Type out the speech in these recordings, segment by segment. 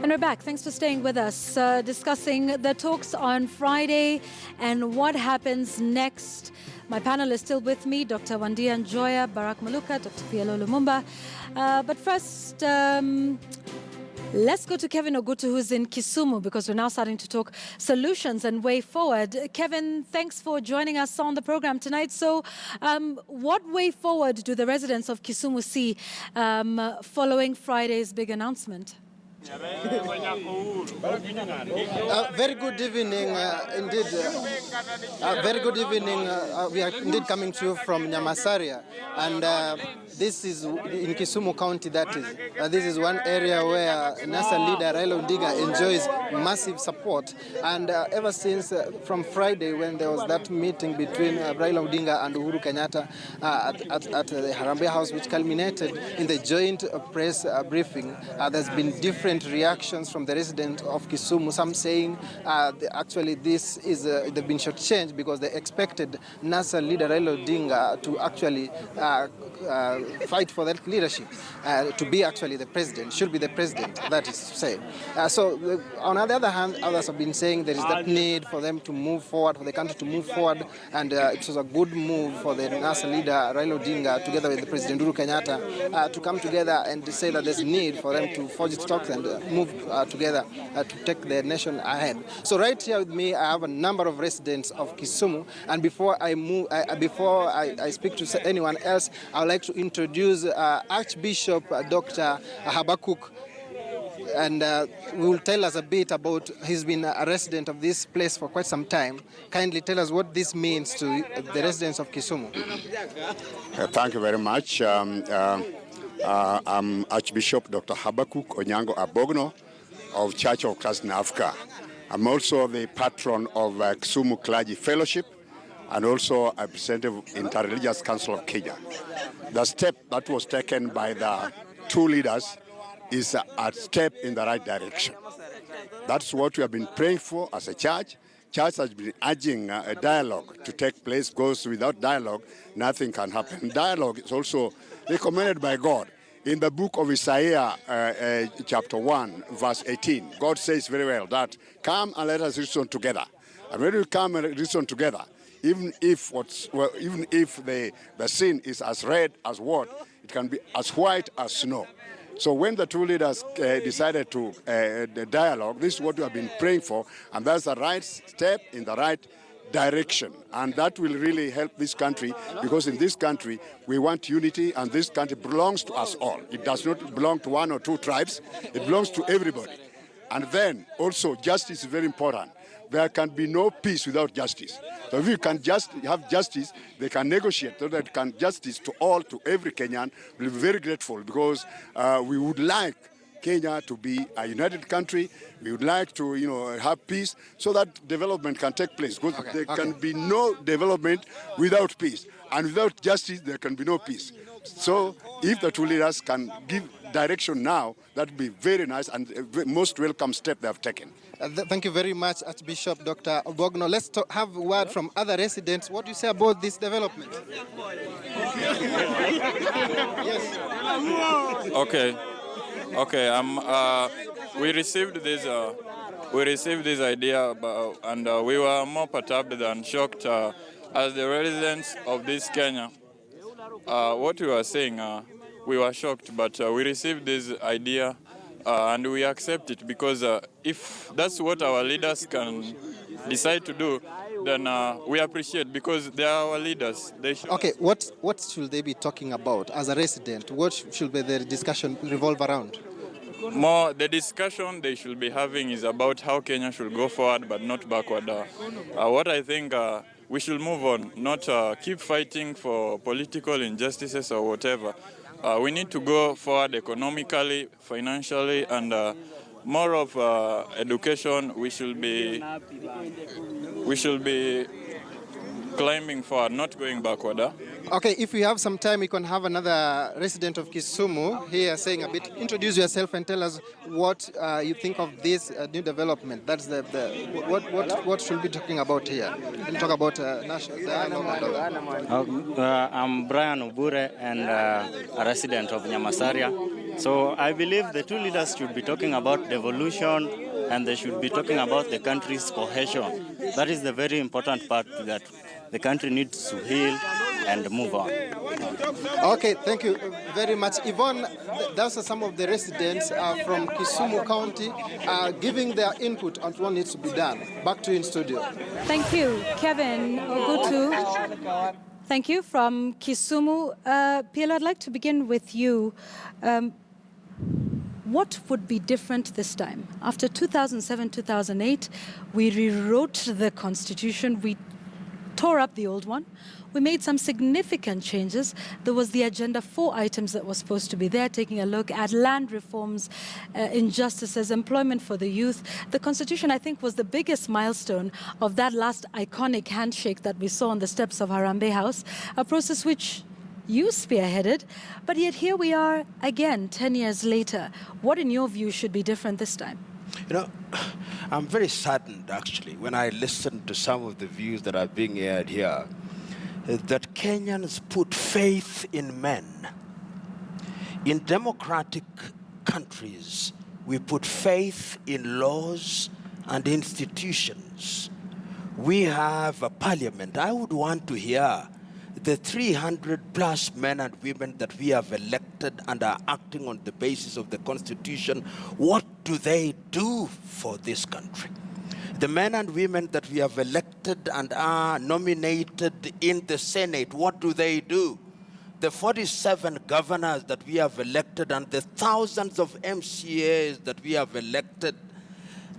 And we're back. Thanks for staying with us, discussing the talks on Friday and what happens next. My panel is still with me, Dr. Wandia Njoya, Barack Maluka, Dr. Pielo Lumumba. But first, let's go to Kevin Ogutu, who's in Kisumu, because we're now starting to talk solutions and way forward. Kevin, thanks for joining us on the program tonight. So what way forward do the residents of Kisumu see following Friday's big announcement? Very good evening, indeed. Very good evening. We are indeed coming to you from Nyamasaria, and this is in Kisumu County. That is, this is one area where NASA leader Raila-Uhuru enjoys massive support. And ever since from Friday, when there was that meeting between Raila-Uhuru and Uhuru Kenyatta at the Harambee House, which culminated in the joint press briefing, there's been different reactions from the residents of Kisumu. Some saying actually this is they've been shortchanged because they expected NASA leader Raila-Uhuru to actually fight for that leadership, to be actually the president, should be the president, that is to say. On the other hand, others have been saying there is that need for them to move forward, for the country to move forward, and it was a good move for the NASA leader Raila-Uhuru together with the President Uhuru Kenyatta to come together and to say that there's need for them to forge talks and move together to take the nation ahead. So right here with me, I have a number of residents of Kisumu, and before I speak to anyone else, I would like to introduce Archbishop Dr. Habakuk, and he will tell us a bit about, he's been a resident of this place for quite some time. Kindly tell us what this means to the residents of Kisumu. Thank you very much. I'm Archbishop Dr. Habakuk Onyango Abogno of Church of Christ in Africa. I'm also the patron of Kisumu Clergy Fellowship and also a representative of Interreligious Council of Kenya. The step that was taken by the two leaders is a step in the right direction. That's what we have been praying for as a church. Church has been urging a dialogue to take place, because without dialogue, nothing can happen. Dialogue is also recommended by God. In the book of Isaiah, chapter 1, verse 18, God says very well that, come and let us reason together. And when we come and reason together, even if the sin is as red as what, it can be as white as snow. So when the two leaders decided to the dialogue, this is what we have been praying for, and that's the right step in the right direction. And that will really help this country, because in this country, we want unity, and this country belongs to us all. It does not belong to one or two tribes. It belongs to everybody. And then also justice is very important. There can be no peace without justice. So if you can just have justice, they can negotiate so that can justice to all, to every Kenyan. We'll be very grateful, because we would like Kenya to be a united country. We would like to, have peace so that development can take place. Because there can be no development without peace. And without justice, there can be no peace. So if the two leaders can give direction now, that would be very nice and a most welcome step they have taken. Thank you very much, Archbishop Dr. Obogno. Let's have a word from other residents. What do you say about this development? Yes. Okay. We received this idea and we were more perturbed than shocked as the residents of this Kenya. What we were saying, we were shocked, but we received this idea and we accept it, because if that's what our leaders can decide to do, then we appreciate, because they are our leaders. Okay, what should they be talking about as a resident? What should be the discussion revolve around? The discussion they should be having is about how Kenya should go forward but not backward. What I think we should move on, not keep fighting for political injustices or whatever. We need to go forward economically, financially, and more of education. We should be climbing forward, not going backward. Okay, if we have some time, we can have another resident of Kisumu here saying a bit. Introduce yourself and tell us what you think of this new development. That's what should we be talking about here? We'll talk about national dialogue. I'm Brian Ubure and a resident of Nyamasaria. So I believe the two leaders should be talking about devolution and they should be talking about the country's cohesion. That is the very important part that the country needs to heal and move on. Okay, thank you very much. Yvonne, those are some of the residents from Kisumu County giving their input on what needs to be done. Back to you in studio. Thank you, Kevin Ogutu. Thank you from Kisumu. PLO, I'd like to begin with you. What would be different this time? After 2007, 2008, we rewrote the Constitution. We tore up the old one. We made some significant changes. There was the agenda 4 items that were supposed to be there, taking a look at land reforms, injustices, employment for the youth. The Constitution, I think, was the biggest milestone of that last iconic handshake that we saw on the steps of Harambee House, a process which you spearheaded, but yet here we are again, 10 years later. What, in your view, should be different this time? You know, I'm very saddened, actually, when I listen to some of the views that are being aired here, that Kenyans put faith in men. In democratic countries, we put faith in laws and institutions. We have a parliament. I would want to hear the 300 plus men and women that we have elected and are acting on the basis of the Constitution. What do they do for this country? The men and women that we have elected and are nominated in the Senate, what do they do? The 47 governors that we have elected and the thousands of MCAs that we have elected,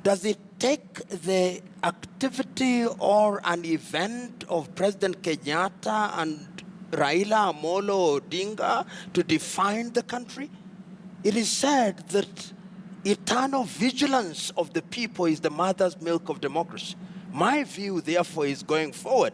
does it take the activity or an event of President Kenyatta and Raila-Uhuru Odinga to define the country? It is said that eternal vigilance of the people is the mother's milk of democracy. My view, therefore, is going forward,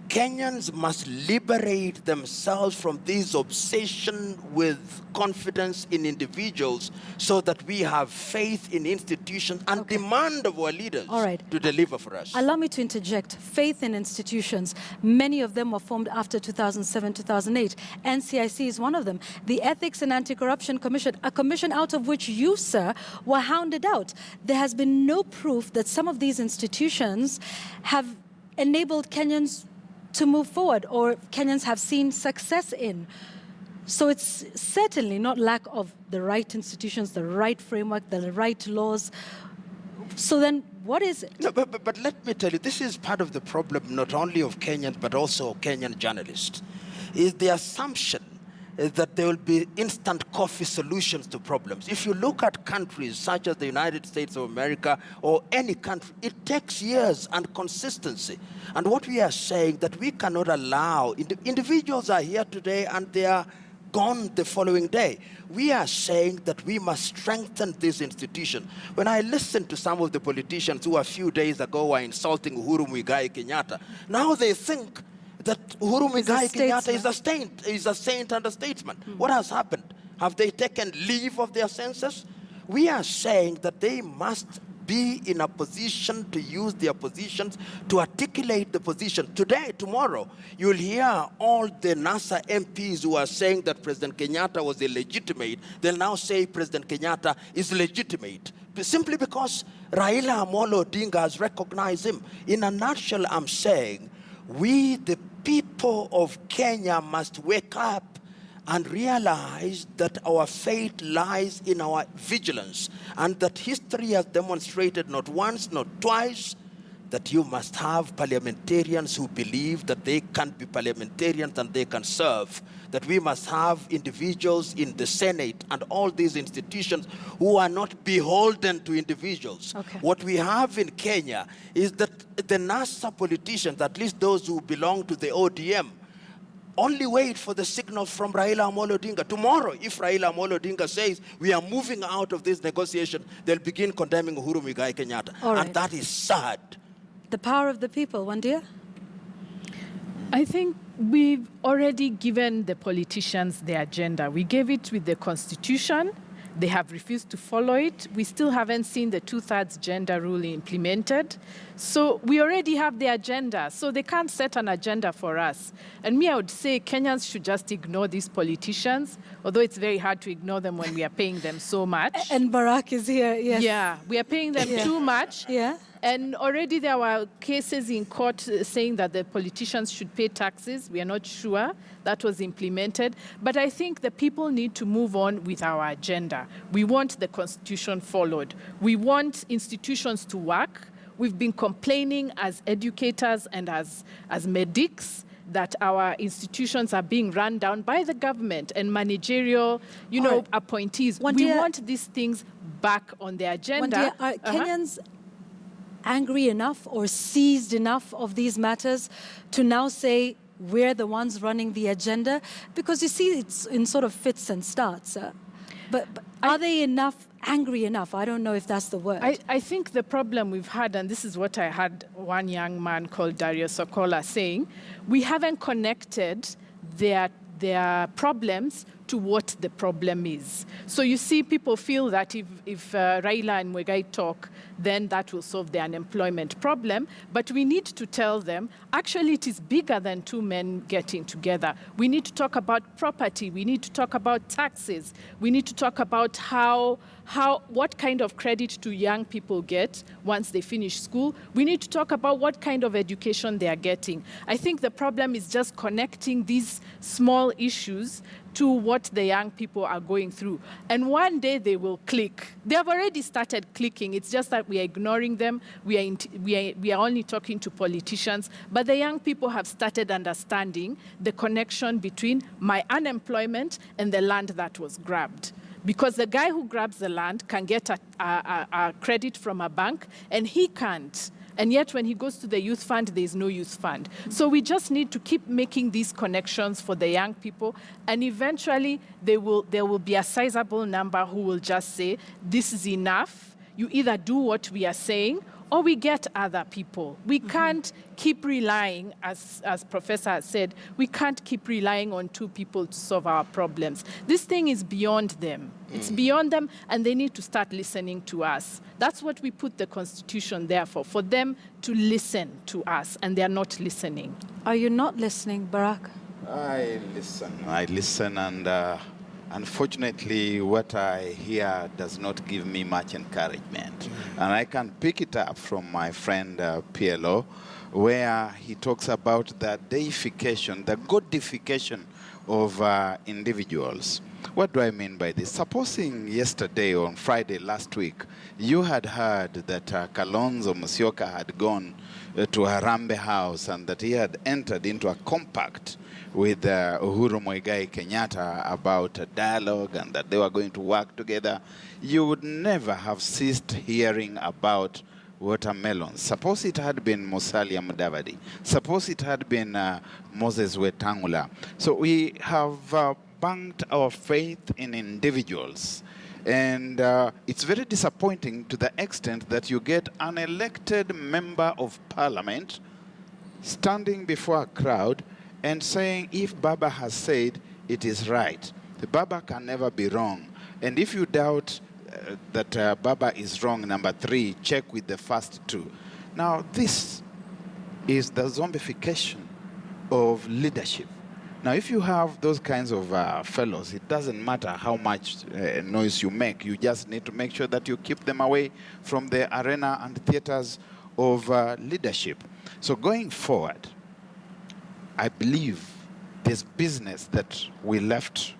Kenyans must liberate themselves from this obsession with confidence in individuals so that we have faith in institutions and demand of our leaders to deliver for us. Allow me to interject. Faith in institutions. Many of them were formed after 2007, 2008. NCIC is one of them. The Ethics and Anti-Corruption Commission, a commission out of which you, sir, were hounded out. There has been no proof that some of these institutions have enabled Kenyans to move forward or Kenyans have seen success in. So it's certainly not lack of the right institutions, the right framework, the right laws. So then what is it? No, but let me tell you, this is part of the problem not only of Kenyans but also Kenyan journalists, is the assumption that there will be instant coffee solutions to problems. If you look at countries such as the United States of America or any country, it takes years and consistency. And what we are saying that we cannot allow, individuals are here today and they are gone the following day. We are saying that we must strengthen this institution. When I listen to some of the politicians who a few days ago were insulting Uhuru Muigai Kenyatta, now they think that Uhuru Muigai Kenyatta is a saint and a statesman. What has happened? Have they taken leave of their senses? We are saying that they must be in a position to use their positions to articulate the position. Today, tomorrow, you'll hear all the NASA MPs who are saying that President Kenyatta was illegitimate. They'll now say President Kenyatta is legitimate, simply because Raila-Uhuru Odinga has recognized him. In a nutshell, I'm saying, we, the people of Kenya, must wake up and realize that our fate lies in our vigilance, and that history has demonstrated not once, not twice, that you must have parliamentarians who believe that they can be parliamentarians and they can serve, that we must have individuals in the Senate and all these institutions who are not beholden to individuals. What we have in Kenya is that the NASA politicians, at least those who belong to the ODM, only wait for the signal from Raila-Uhuru Odinga. Tomorrow, if Raila-Uhuru Odinga says we are moving out of this negotiation, they'll begin condemning Uhuru Muigai Kenyatta. And that is sad. The power of the people, Wandia? I think we've already given the politicians the agenda. We gave it with the Constitution. They have refused to follow it. We still haven't seen the 2/3 gender rule implemented. So we already have the agenda. So they can't set an agenda for us. And me, I would say Kenyans should just ignore these politicians, although it's very hard to ignore them when we are paying them so much. And Barack is here, yes. Yeah, we are paying them too much. Yeah. And already there were cases in court saying that the politicians should pay taxes. We are not sure that was implemented. But I think the people need to move on with our agenda. We want the constitution followed. We want institutions to work. We've been complaining as educators and as medics that our institutions are being run down by the government and managerial, appointees. We want these things back on the agenda. Are Kenyans angry enough or seized enough of these matters to now say we're the ones running the agenda? Because you see, it's in sort of fits and starts. But are they angry enough? I don't know if that's the word. I think the problem we've had, and this is what I had one young man called Dario Sokola saying, we haven't connected their problems to what the problem is. So you see, people feel that if Raila and Muigai talk, then that will solve the unemployment problem. But we need to tell them, actually, it is bigger than two men getting together. We need to talk about property. We need to talk about taxes. We need to talk about what kind of credit do young people get once they finish school. We need to talk about what kind of education they are getting. I think the problem is just connecting these small issues to what the young people are going through. And one day they will click. They have already started clicking. It's just that we are ignoring them. We are only talking to politicians. But the young people have started understanding the connection between my unemployment and the land that was grabbed. Because the guy who grabs the land can get a credit from a bank, and he can't. And yet when he goes to the youth fund, there is no youth fund. So we just need to keep making these connections for the young people, and eventually there will be a sizable number who will just say, this is enough. You either do what we are saying, or we get other people. We can't keep relying, as Professor has said, we can't keep relying on two people to solve our problems. This thing is beyond them. It's beyond them, and they need to start listening to us. That's what we put the Constitution there for them to listen to us, and they are not listening. Are you not listening, Barack? I listen, and unfortunately, what I hear does not give me much encouragement. And I can pick it up from my friend PLO, where he talks about the deification, the godification of individuals. What do I mean by this? Supposing yesterday, on Friday last week, you had heard that Kalonzo Musyoka had gone to Harambee House and that he had entered into a compact with Uhuru Muigai Kenyatta about a dialogue and that they were going to work together, you would never have ceased hearing about watermelons. Suppose it had been Musalia Mudavadi. Suppose it had been Moses Wetangula. So we have banked our faith in individuals. And it's very disappointing to the extent that you get an elected member of parliament standing before a crowd and saying, if Baba has said, it is right. The Baba can never be wrong. And if you doubt that Baba is wrong, number 3, check with the first 2. Now, this is the zombification of leadership. Now, if you have those kinds of fellows, it doesn't matter how much noise you make. You just need to make sure that you keep them away from the arena and theaters of leadership. So going forward, I believe there's business that we left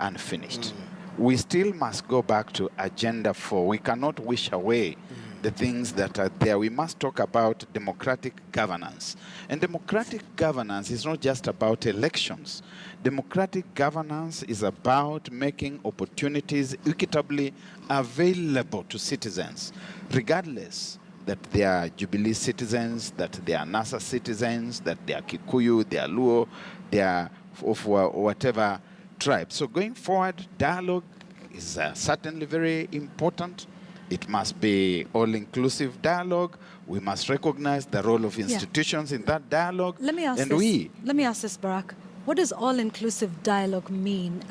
unfinished. We still must go back to Agenda 4. We cannot wish away the things that are there. We must talk about democratic governance. And democratic governance is not just about elections. Democratic governance is about making opportunities equitably available to citizens, regardless that they are Jubilee citizens, that they are NASA citizens, that they are Kikuyu, they are Luo, they are of whatever tribe. So going forward, dialogue is certainly very important. It must be all-inclusive dialogue. We must recognize the role of institutions in that dialogue. Let me ask this, Barack. What does all-inclusive dialogue mean?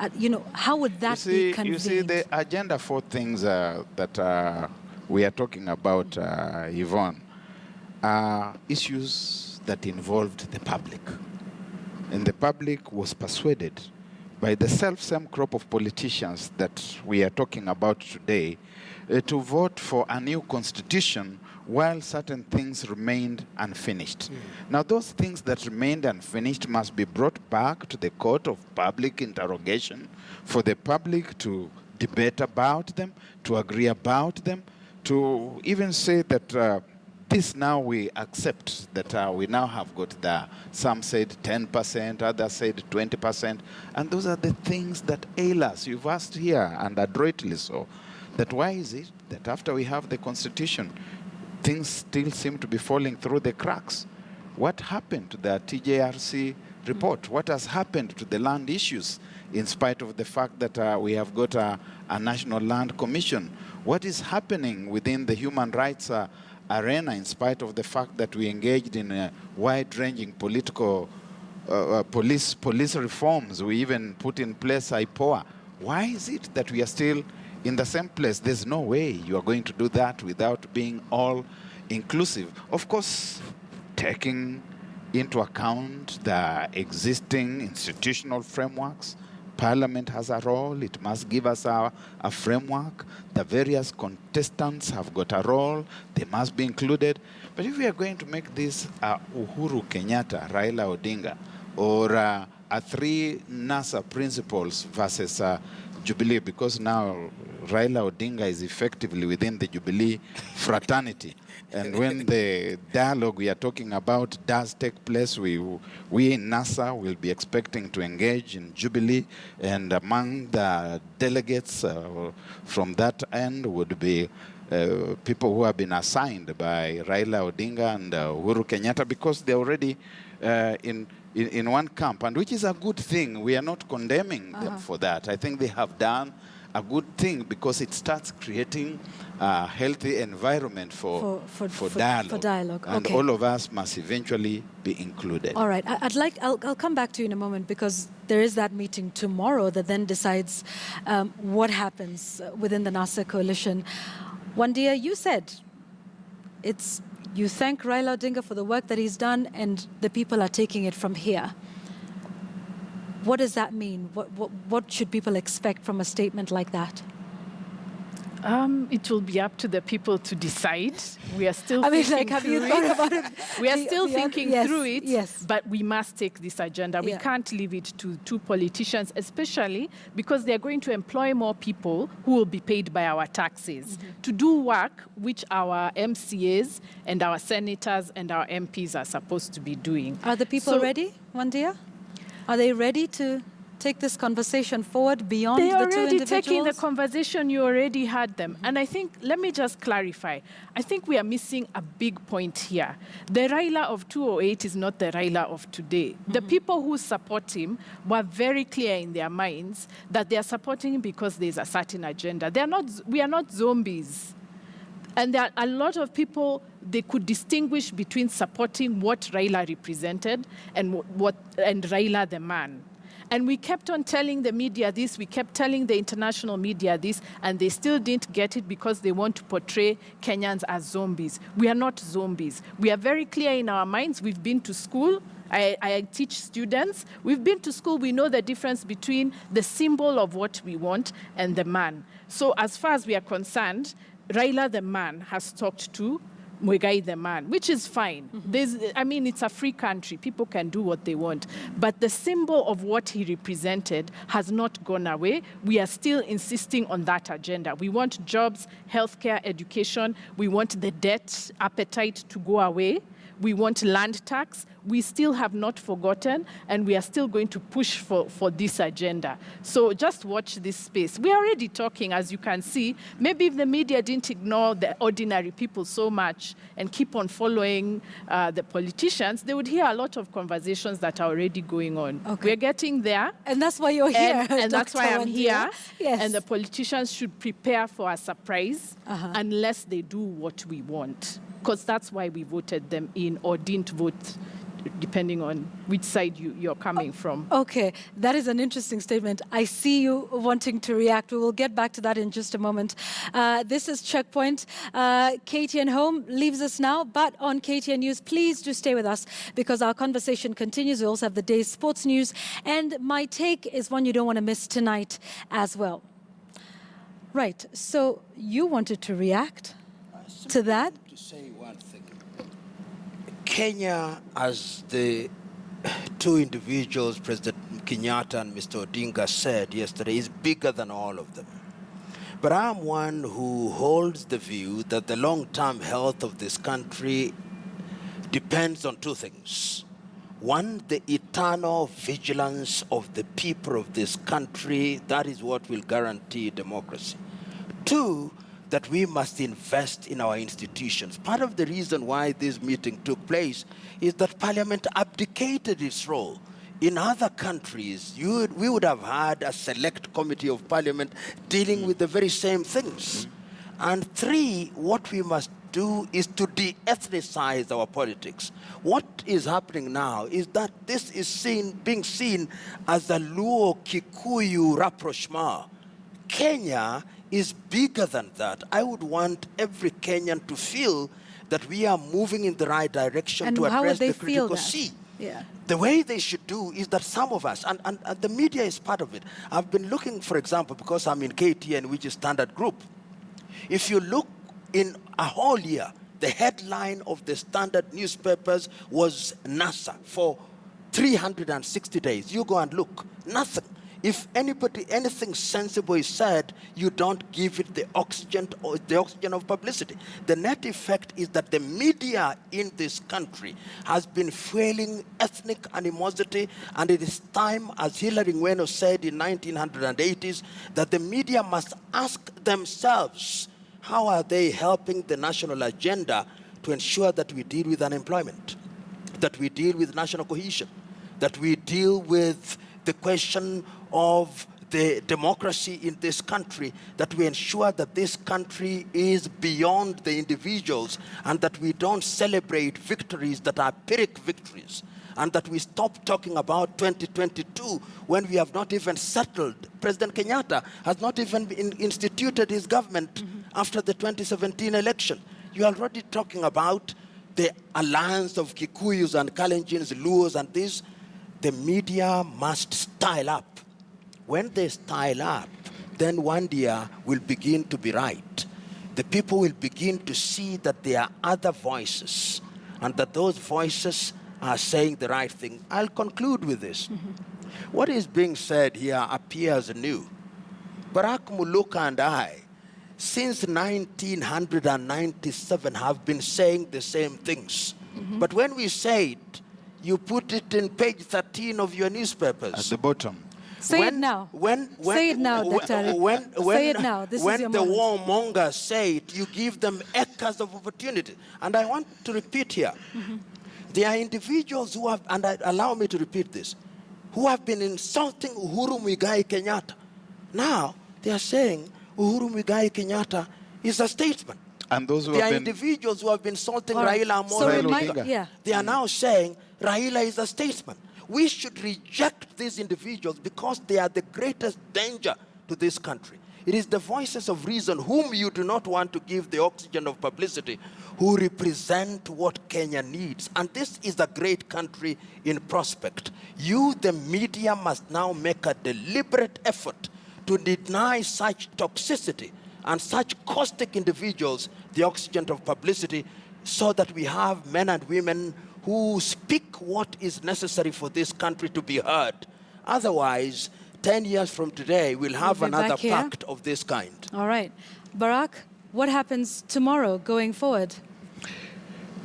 How would that be convened? You see, the agenda for things that we are talking about, Yvonne, are issues that involved the public. And the public was persuaded by the self-same crop of politicians that we are talking about today to vote for a new constitution while certain things remained unfinished. Now, those things that remained unfinished must be brought back to the court of public interrogation for the public to debate about them, to agree about them, to even say that this now we accept that we now have got some said 10%, others said 20%, and those are the things that ail us. You've asked here, and adroitly so, that why is it that after we have the constitution, things still seem to be falling through the cracks? What happened to the TJRC report? What has happened to the land issues in spite of the fact that we have got a National Land Commission? What is happening within the human rights arena in spite of the fact that we engaged in wide-ranging political police reforms? We even put in place IPOA. Why is it that we are still in the same place? There's no way you are going to do that without being all inclusive. Of course, taking into account the existing institutional frameworks. Parliament has a role. It must give us a framework. The various contestants have got a role. They must be included. But if we are going to make this Uhuru Kenyatta, Raila Odinga, or a three NASA principles versus Jubilee, because now Raila Odinga is effectively within the Jubilee fraternity. And when the dialogue we are talking about does take place, we in NASA will be expecting to engage in Jubilee, and among the delegates from that end would be people who have been assigned by Raila Odinga and Uhuru Kenyatta, because they're already in one camp, and which is a good thing. We are not condemning them for that. I think they have done a good thing because it starts creating a healthy environment for dialogue. For dialogue. And okay. all of us must eventually be included. All right. I'll come back to you in a moment, because there is that meeting tomorrow that then decides what happens within the NASA coalition. Wandia, you said you thank Raila Odinga for the work that he's done, and the people are taking it from here. What does that mean? What should people expect from a statement like that? It will be up to the people to decide. We are still have you through thought it. about it? We are still thinking through it, yes. But we must take this agenda. We can't leave it to two politicians, especially because they're going to employ more people who will be paid by our taxes to do work which our MCAs and our senators and our MPs are supposed to be doing. Are the people ready, Wandia? Are they ready to take this conversation forward beyond the two individuals? They're already taking the conversation. You already had them. And I think, let me just clarify. I think we are missing a big point here. The Raila of 2008 is not the Raila of today. The people who support him were very clear in their minds that they are supporting him because there's a certain agenda. We are not zombies. And there are a lot of people, they could distinguish between supporting what Raila represented and Raila the man. And we kept on telling the media this, we kept telling the international media this, and they still didn't get it because they want to portray Kenyans as zombies. We are not zombies. We are very clear in our minds. We've been to school. I teach students. We've been to school. We know the difference between the symbol of what we want and the man. So as far as we are concerned, Raila the man has talked to Muigai the man, which is fine. It's a free country. People can do what they want. But the symbol of what he represented has not gone away. We are still insisting on that agenda. We want jobs, healthcare, education. We want the debt appetite to go away. We want land tax. We still have not forgotten, and we are still going to push for this agenda. So just watch this space. We are already talking, as you can see. Maybe if the media didn't ignore the ordinary people so much and keep on following the politicians, they would hear a lot of conversations that are already going on. Okay. We're getting there. And that's why you're here. And that's why I'm here. Yes. And the politicians should prepare for a surprise unless they do what we want. Because that's why we voted them in or didn't vote depending on which side you're coming from. Okay, that is an interesting statement. I see you wanting to react. We will get back to that in just a moment. This is Checkpoint. KTN Home leaves us now, but on KTN News, please do stay with us because our conversation continues. We also have the day's sports news, and my take is one you don't want to miss tonight as well. Right, so you wanted to react to that? To say one thing. Kenya, as the two individuals, President Kenyatta and Mr. Odinga, said yesterday, is bigger than all of them. But I'm one who holds the view that the long-term health of this country depends on two things. One, the eternal vigilance of the people of this country. That is what will guarantee democracy. Two, that we must invest in our institutions. Part of the reason why this meeting took place is that Parliament abdicated its role. In other countries, we would have had a select committee of Parliament dealing with the very same things. And three, what we must do is to de-ethnicize our politics. What is happening now is that this is being seen as a Luo-Kikuyu rapprochement. Kenya is bigger than that. I would want every Kenyan to feel that we are moving in the right direction And to how address would they the feel critical that? C. Yeah. The way they should do is that some of us, and the media is part of it. I've been looking, for example, because I'm in KTN, which is Standard Group. If you look in a whole year, the headline of the Standard newspapers was NASA for 360 days. You go and look, nothing. If anything sensible is said, you don't give it the oxygen of publicity. The net effect is that the media in this country has been fueling ethnic animosity, and it is time, as Hilary Ngweno said in 1980s, that the media must ask themselves, how are they helping the national agenda to ensure that we deal with unemployment, that we deal with national cohesion, that we deal with the question of the democracy in this country, that we ensure that this country is beyond the individuals and that we don't celebrate victories that are Pyrrhic victories, and that we stop talking about 2022 when we have not even settled. President Kenyatta has not even instituted his government after the 2017 election. You're already talking about the alliance of Kikuyus and Kalenjins, Luos and this. The media must style up. When they style up, then one year will begin to be right. The people will begin to see that there are other voices and that those voices are saying the right thing. I'll conclude with this. What is being said here appears new. Barack Muluka and I, since 1997, have been saying the same things. But when we say it, you put it in page 13 of your newspapers. At the bottom. Say it now. Say it now, Dr. Say it now. This is your When the moment. warmongers say it, you give them acres of opportunity. And I want to repeat here. There are individuals who have, and allow me to repeat this, who have been insulting Uhuru Muigai Kenyatta. Now, they are saying Uhuru Muigai Kenyatta is a statesman. And those who There have are been... individuals who have been insulting All right. Raila So Amolo Raila Odinga. Odinga. They are now saying Raila is a statesman. We should reject these individuals because they are the greatest danger to this country. It is the voices of reason, whom you do not want to give the oxygen of publicity, who represent what Kenya needs. And this is a great country in prospect. You, the media, must now make a deliberate effort to deny such toxicity and such caustic individuals the oxygen of publicity, so that we have men and women who speak what is necessary for this country to be heard. Otherwise, 10 years from today, we'll have We'll be another back here. pact of this kind. All right. Barack, what happens tomorrow going forward?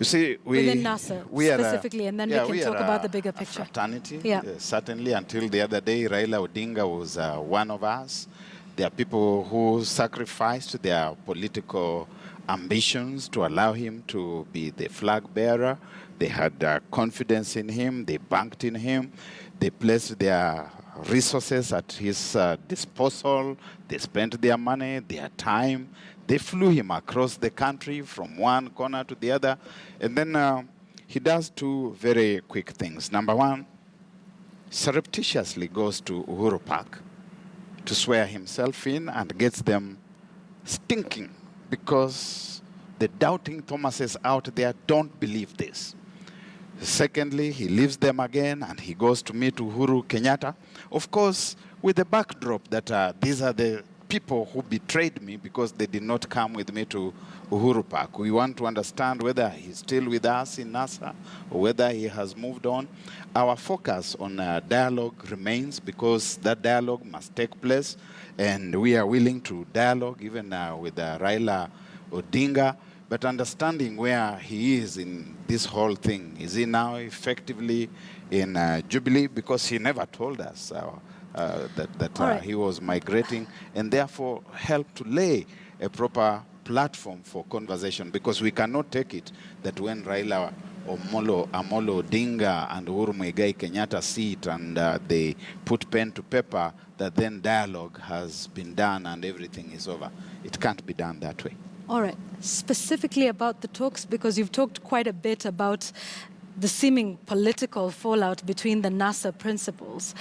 You see, Within NASA we are specifically, and then we can talk about the bigger picture. Fraternity, Yeah. Certainly, until the other day, Raila Odinga was one of us. There are people who sacrificed their political ambitions to allow him to be the flag bearer. They had confidence in him. They banked in him. They placed their resources at his disposal. They spent their money, their time. They flew him across the country from one corner to the other. And then he does two very quick things. Number one, surreptitiously goes to Uhuru Park to swear himself in and gets them stinking because the doubting Thomases out there don't believe this. Secondly, he leaves them again and he goes to meet Uhuru Kenyatta, of course, with the backdrop that these are the people who betrayed me because they did not come with me to Uhuru Park. We want to understand whether he's still with us in NASA or whether he has moved on. Our focus on dialogue remains because that dialogue must take place, and we are willing to dialogue even with Raila Odinga, but understanding where he is in this whole thing. Is he now effectively in Jubilee? Because he never told us that he was migrating, and therefore help to lay a proper platform for conversation, because we cannot take it that when Raila Amolo Odinga and Uhuru Muigai Kenyatta sit and they put pen to paper, that then dialogue has been done and everything is over. It can't be done that way. All right. Specifically about the talks, because you've talked quite a bit about the seeming political fallout between the NASA principals.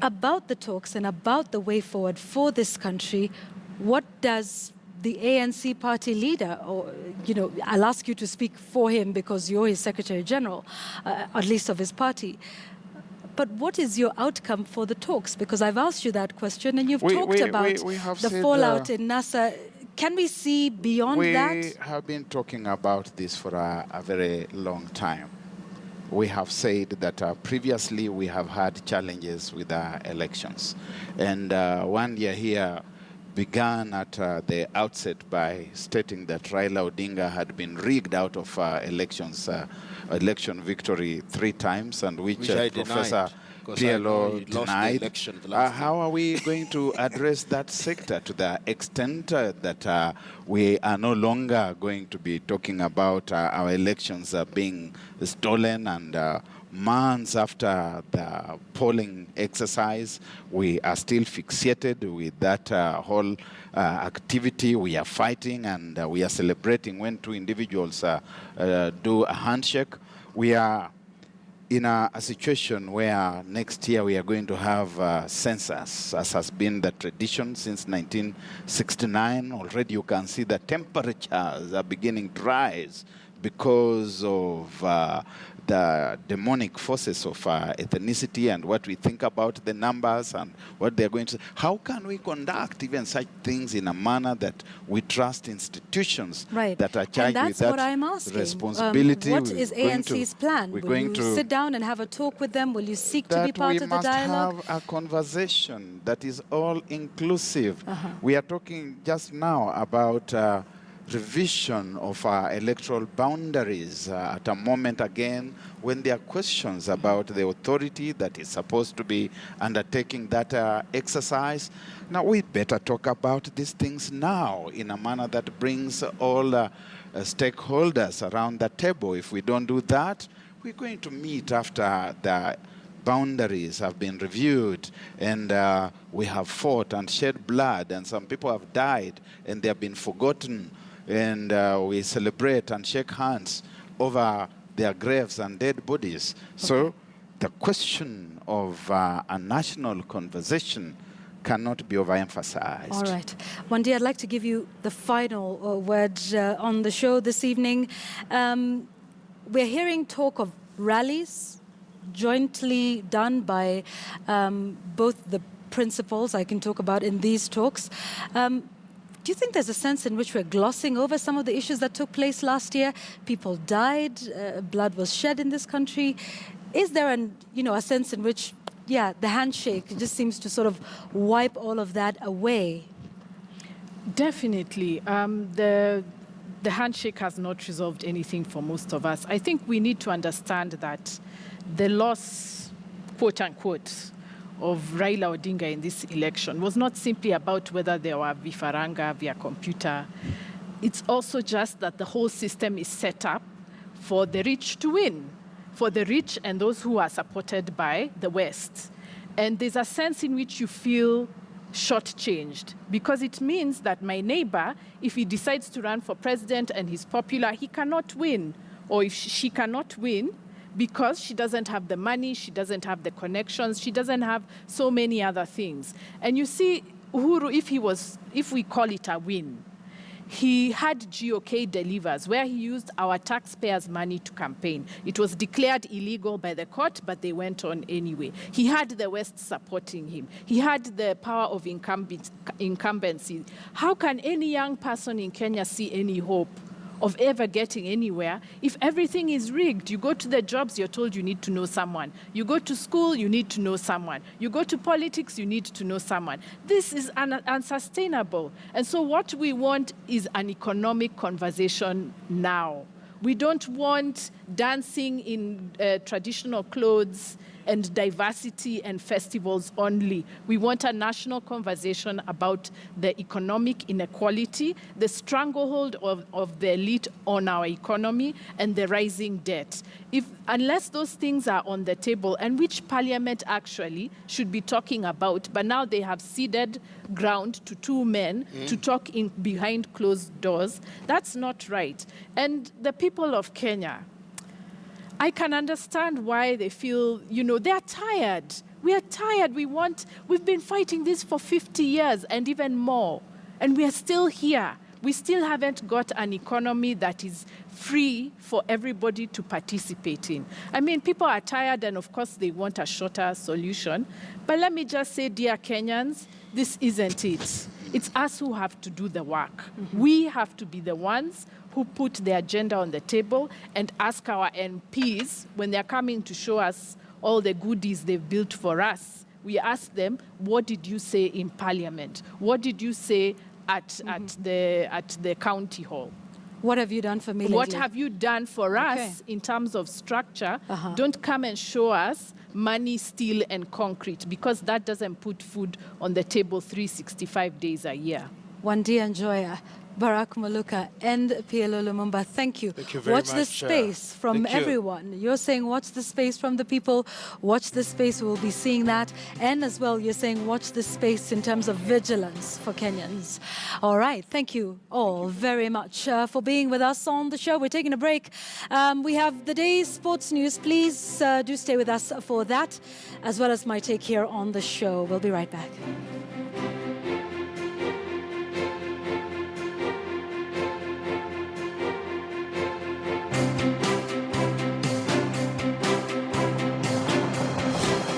About the talks and about the way forward for this country, what does the ANC party leader, or, I'll ask you to speak for him because you're his Secretary General, at least of his party. But what is your outcome for the talks? Because I've asked you that question and you've talked about the fallout in NASA. Can we see beyond that? We have been talking about this for a very long time. We have said that previously we have had challenges with our elections. And one year here began at the outset by stating that Raila Odinga had been rigged out of elections, election victory 3 times, and which Professor PLO denied. How are we going to address that sector to the extent that we are no longer going to be talking about our elections being stolen, and months after the polling exercise, we are still fixated with that whole activity. We are fighting and we are celebrating when 2 individuals do a handshake. We are in a situation where next year we are going to have a census, as has been the tradition since 1969. Already you can see the temperatures are beginning to rise because of the demonic forces of ethnicity and what we think about the numbers and what they're going to say. How can we conduct even such things in a manner that we trust institutions that are charged with that what I'm asking. responsibility? What is ANC's plan? Will you sit down and have a talk with them? Will you seek to be part of the dialogue? We must have a conversation that is all-inclusive. We are talking just now about revision of our electoral boundaries at a moment again when there are questions about the authority that is supposed to be undertaking that exercise. Now, we better talk about these things now in a manner that brings all stakeholders around the table. If we don't do that, we're going to meet after the boundaries have been reviewed, and we have fought and shed blood, and some people have died and they have been forgotten, and we celebrate and shake hands over their graves and dead bodies. So the question of a national conversation cannot be overemphasized. All right. Wandi, I'd like to give you the final word on the show this evening. We're hearing talk of rallies jointly done by both the principals I can talk about in these talks. Do you think there's a sense in which we're glossing over some of the issues that took place last year? People died, blood was shed in this country. Is there a sense in which, the handshake just seems to sort of wipe all of that away? Definitely. The handshake has not resolved anything for most of us. I think we need to understand that the loss, quote unquote, of Raila Odinga in this election was not simply about whether there were vifaranga via computer. It's also just that the whole system is set up for the rich to win, for the rich and those who are supported by the West. And there's a sense in which you feel shortchanged, because it means that my neighbor, if he decides to run for president and he's popular, he cannot win. or if she cannot win because she doesn't have the money, she doesn't have the connections, she doesn't have so many other things. And you see, Uhuru, if we call it a win, he had GOK delivers, where he used our taxpayers' money to campaign. It was declared illegal by the court, but they went on anyway. He had the West supporting him. He had the power of incumbency. How can any young person in Kenya see any hope of ever getting anywhere if everything is rigged? You go to the jobs, you're told you need to know someone. You go to school, you need to know someone. You go to politics, you need to know someone. This is unsustainable. And so what we want is an economic conversation now. We don't want dancing in traditional clothes and diversity and festivals only. We want a national conversation about the economic inequality, the stranglehold of the elite on our economy, and the rising debt. Unless those things are on the table, and which Parliament actually should be talking about, but now they have ceded ground to two men to talk behind closed doors, that's not right. And the people of Kenya, I can understand why they feel, they're tired. We are tired. We've been fighting this for 50 years and even more, and we are still here. We still haven't got an economy that is free for everybody to participate in. I mean, people are tired, and of course they want a shorter solution. But let me just say, dear Kenyans, this isn't it. It's us who have to do the work. We have to be the ones who put the agenda on the table and ask our MPs, when they're coming to show us all the goodies they've built for us, we ask them, what did you say in Parliament? What did you say at the county hall? What have you done for me lately? What have you done for us in terms of structure? Don't come and show us money, steel, and concrete, because that doesn't put food on the table 365 days a year. Wandia Njoya, Barack Maluka, and PLO Lumumba, thank you. Thank you very watch much. the space from everyone. You're saying watch the space from the people. Watch the space. We'll be seeing that. And as well, you're saying watch the space in terms of vigilance for Kenyans. All right. Thank you all very much for being with us on the show. We're taking a break. We have the day's sports news. Please do stay with us for that, as well as my take here on the show. We'll be right back.